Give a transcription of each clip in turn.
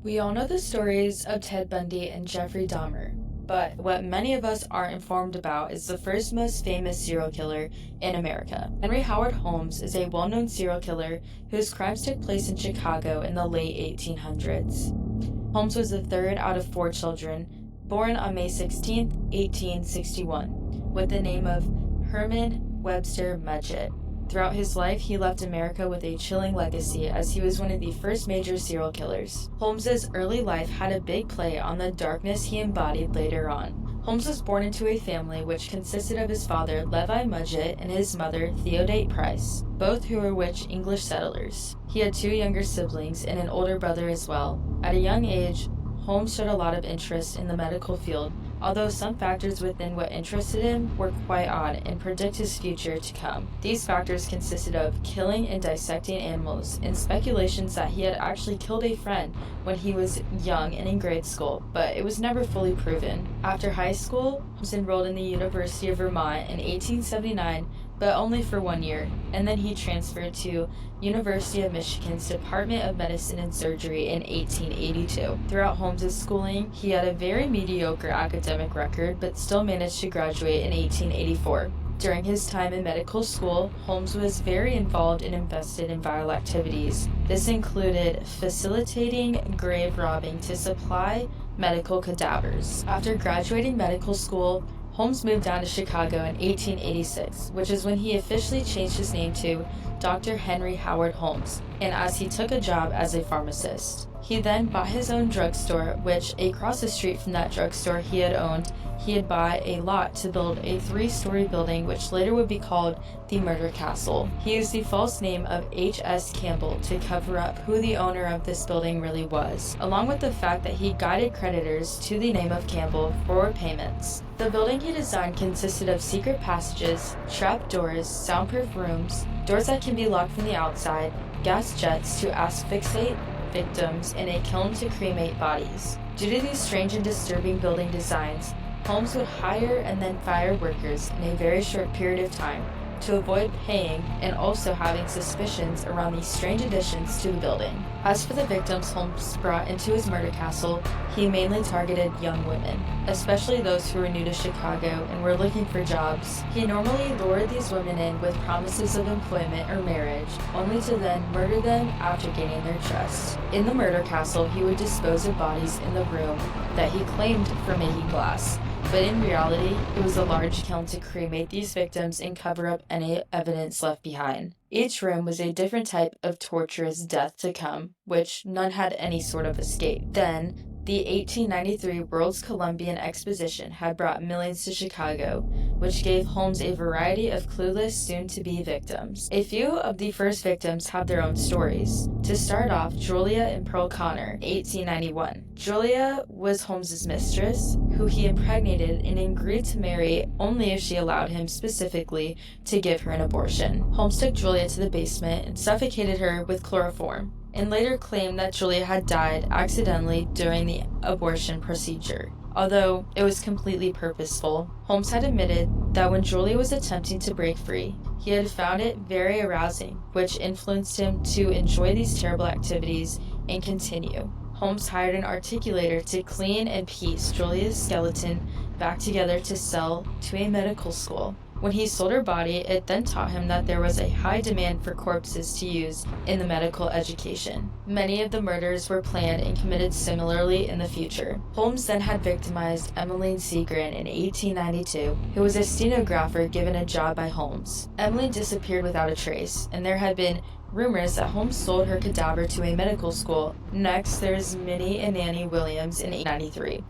We all know the stories of Ted Bundy and Jeffrey Dahmer, but what many of us aren't informed about is the first most famous serial killer in America. Henry Howard Holmes is a well-known serial killer whose crimes took place in Chicago in the late 1800s. Holmes was the third out of four children, born on May 16, 1861, with the name of Herman Webster Mudgett. Throughout his life, he left America with a chilling legacy as he was one of the first major serial killers. Holmes's early life had a big play on the darkness he embodied later on. Holmes was born into a family which consisted of his father, Levi Mudgett, and his mother, Theodate Price, both who were rich English settlers. He had two younger siblings and an older brother as well. At a young age, Holmes showed a lot of interest in the medical field, although some factors within what interested him were quite odd and predict his future to come. These factors consisted of killing and dissecting animals and speculations that he had actually killed a friend when he was young and in grade school, but it was never fully proven. After high school, Holmes enrolled in the University of Vermont in 1879, but only for 1 year, and then he transferred to University of Michigan's Department of Medicine and Surgery in 1882. Throughout Holmes's schooling, he had a very mediocre academic record, but still managed to graduate in 1884. During his time in medical school, Holmes was very involved and invested in viral activities. This included facilitating grave robbing to supply medical cadavers. After graduating medical school, Holmes moved down to Chicago in 1886, which is when he officially changed his name to Dr. Henry Howard Holmes, and as he took a job as a pharmacist. He then bought his own drugstore, which across the street from that drugstore he had owned, he had bought a lot to build a 3-story building which later would be called the Murder Castle. He used the false name of H.S. Campbell to cover up who the owner of this building really was, along with the fact that he guided creditors to the name of Campbell for payments. The building he designed consisted of secret passages, trap doors, soundproof rooms, doors that can be locked from the outside, gas jets to asphyxiate victims, and a kiln to cremate bodies. Due to these strange and disturbing building designs, Holmes would hire and then fire workers in a very short period of time to avoid paying and also having suspicions around these strange additions to the building. As for the victims Holmes brought into his murder castle, he mainly targeted young women, especially those who were new to Chicago and were looking for jobs. He normally lured these women in with promises of employment or marriage, only to then murder them after gaining their trust. In the murder castle, he would dispose of bodies in the room that he claimed for making glass, but in reality, it was a large kiln to cremate these victims and cover up any evidence left behind. Each room was a different type of torturous death to come, which none had any sort of escape. Then, the 1893 World's Columbian Exposition had brought millions to Chicago, which gave Holmes a variety of clueless soon-to-be victims. A few of the first victims have their own stories. To start off, Julia and Pearl Connor, 1891. Julia was Holmes's mistress, who he impregnated and agreed to marry only if she allowed him specifically to give her an abortion. Holmes took Julia to the basement and suffocated her with chloroform, and later claimed that Julia had died accidentally during the abortion procedure. Although it was completely purposeful, Holmes had admitted that when Julia was attempting to break free, he had found it very arousing, which influenced him to enjoy these terrible activities and continue. Holmes hired an articulator to clean and piece Julia's skeleton back together to sell to a medical school. When he sold her body, it then taught him that there was a high demand for corpses to use in the medical education. Many of the murders were planned and committed similarly in the future. Holmes then had victimized Emmeline Seagrin in 1892, who was a stenographer given a job by Holmes. Emmeline disappeared without a trace, and there had been rumors that Holmes sold her cadaver to a medical school. Next, there's Minnie and Nanny Williams in 1893,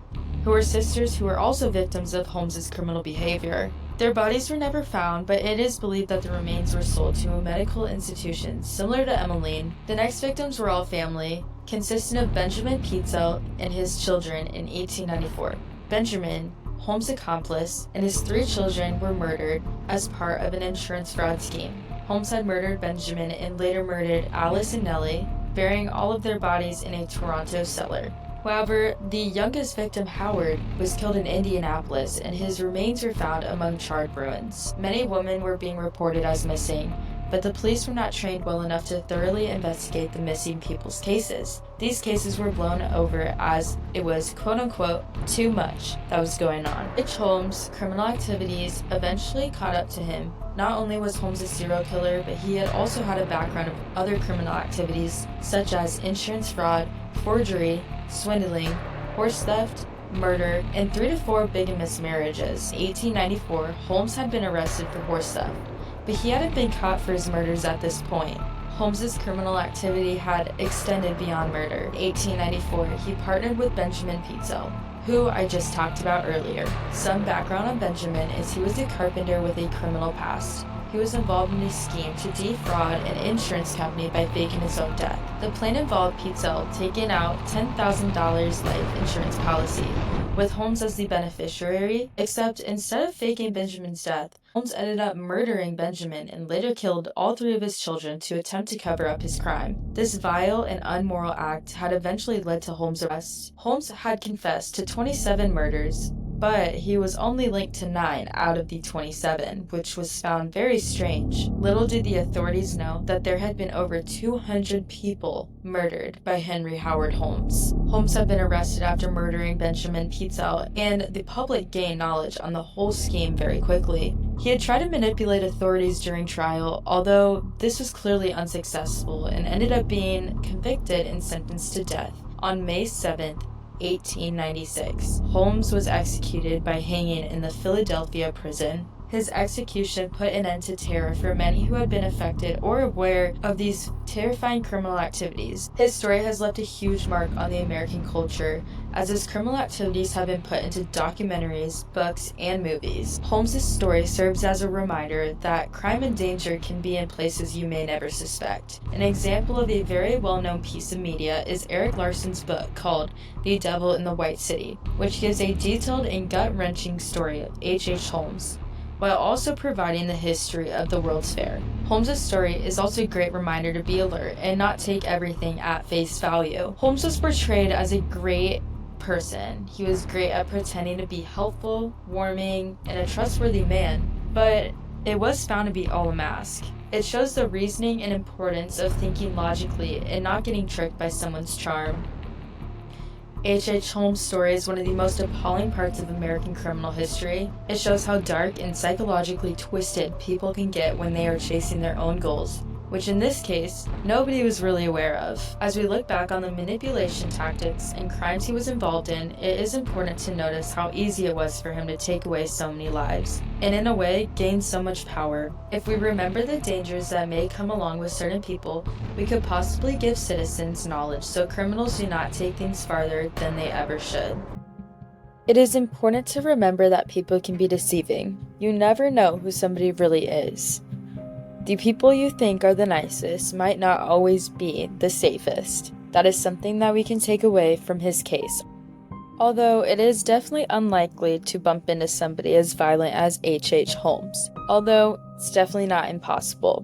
who were sisters who were also victims of Holmes's criminal behavior. Their bodies were never found, but it is believed that the remains were sold to a medical institution similar to Emmeline. The next victims were all family, consisting of Benjamin Peitzel and his children in 1894. Benjamin, Holmes' accomplice, and his 3 children were murdered as part of an insurance fraud scheme. Holmes had murdered Benjamin and later murdered Alice and Nellie, burying all of their bodies in a Toronto cellar. However, the youngest victim, Howard, was killed in Indianapolis, and his remains were found among charred ruins. Many women were being reported as missing, but the police were not trained well enough to thoroughly investigate the missing people's cases. These cases were blown over as it was quote-unquote too much that was going on. Holmes' criminal activities eventually caught up to him. Not only was Holmes a serial killer, but he had also had a background of other criminal activities such as insurance fraud, forgery, swindling, horse theft, murder, and 3 to 4 bigamous marriages. In 1894, Holmes had been arrested for horse theft, but he hadn't been caught for his murders at this point. Holmes's criminal activity had extended beyond murder. In 1894, he partnered with Benjamin Pizzo, who I just talked about earlier. Some background on Benjamin is he was a carpenter with a criminal past. He was involved in a scheme to defraud an insurance company by faking his own death. The plan involved Pizzo taking out $10,000 life insurance policy, with Holmes as the beneficiary, except instead of faking Benjamin's death, Holmes ended up murdering Benjamin and later killed all 3 of his children to attempt to cover up his crime. This vile and unmoral act had eventually led to Holmes' arrest. Holmes had confessed to 27 murders, but he was only linked to 9 out of the 27, which was found very strange. Little did the authorities know that there had been over 200 people murdered by Henry Howard Holmes. Holmes had been arrested after murdering Benjamin Pizzo, and the public gained knowledge on the whole scheme very quickly. He had tried to manipulate authorities during trial, although this was clearly unsuccessful, and ended up being convicted and sentenced to death on May 7th, 1896. Holmes was executed by hanging in the Philadelphia prison. His execution put an end to terror for many who had been affected or aware of these terrifying criminal activities. His story has left a huge mark on the American culture, as his criminal activities have been put into documentaries, books, and movies. Holmes' story serves as a reminder that crime and danger can be in places you may never suspect. An example of a very well-known piece of media is Eric Larson's book called The Devil in the White City, which gives a detailed and gut-wrenching story of H.H. Holmes, while also providing the history of the World's Fair. Holmes' story is also a great reminder to be alert and not take everything at face value. Holmes was portrayed as a great person. He was great at pretending to be helpful, warming, and a trustworthy man, but it was found to be all a mask. It shows the reasoning and importance of thinking logically and not getting tricked by someone's charm. H.H. Holmes' story is one of the most appalling parts of American criminal history. It shows how dark and psychologically twisted people can get when they are chasing their own goals, which in this case, nobody was really aware of. As we look back on the manipulation tactics and crimes he was involved in, it is important to notice how easy it was for him to take away so many lives, and in a way, gain so much power. If we remember the dangers that may come along with certain people, we could possibly give citizens knowledge so criminals do not take things farther than they ever should. It is important to remember that people can be deceiving. You never know who somebody really is. The people you think are the nicest might not always be the safest. That is something that we can take away from his case. Although it is definitely unlikely to bump into somebody as violent as H.H. Holmes. Although it's definitely not impossible.